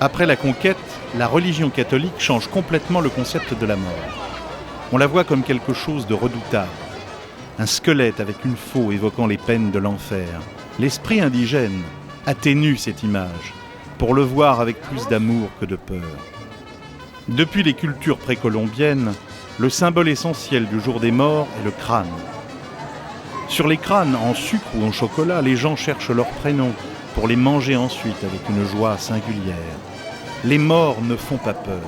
Après la conquête, la religion catholique change complètement le concept de la mort. On la voit comme quelque chose de redoutable. Un squelette avec une faux évoquant les peines de l'enfer. L'esprit indigène atténue cette image pour le voir avec plus d'amour que de peur. Depuis les cultures précolombiennes, le symbole essentiel du jour des morts est le crâne. Sur les crânes, en sucre ou en chocolat, les gens cherchent leurs prénoms pour les manger ensuite avec une joie singulière. Les morts ne font pas peur.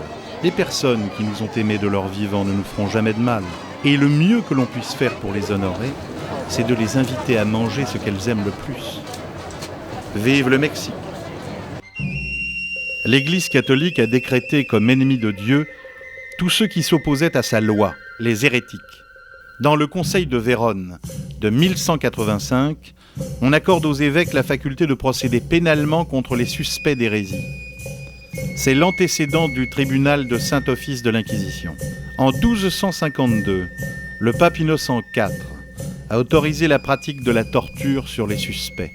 Les personnes qui nous ont aimés de leur vivant ne nous feront jamais de mal. Et le mieux que l'on puisse faire pour les honorer, c'est de les inviter à manger ce qu'elles aiment le plus. Vive le Mexique! L'Église catholique a décrété comme ennemis de Dieu tous ceux qui s'opposaient à sa loi, les hérétiques. Dans le Conseil de Vérone de 1185, on accorde aux évêques la faculté de procéder pénalement contre les suspects d'hérésie. C'est l'antécédent du tribunal de Saint-Office de l'Inquisition. En 1252, le pape Innocent IV a autorisé la pratique de la torture sur les suspects.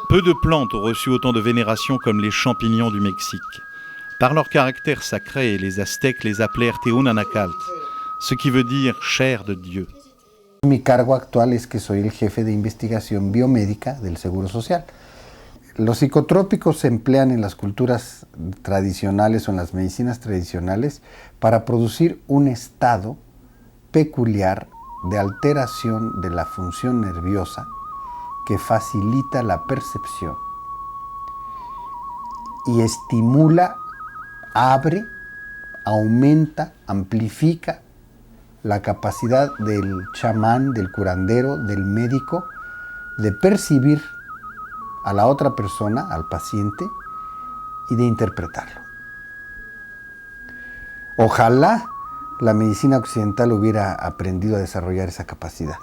Peu de plantes ont reçu autant de vénération comme les champignons du Mexique. Par leur caractère sacré, les Aztèques les appelèrent Teonanacalt, ce qui veut dire chair de Dieu. Mi cargo actual es que soy el jefe de investigación biomédica del Seguro Social. Los psicotrópicos se emplean en las culturas tradicionales o en las medicinas tradicionales para producir un estado peculiar de alteración de la función nerviosa que facilita la percepción y estimula, abre, aumenta, amplifica la capacidad del chamán, del curandero, del médico de percibir a la otra persona, al paciente, y de interpretarlo. Ojalá la medicina occidental hubiera aprendido a desarrollar esa capacidad.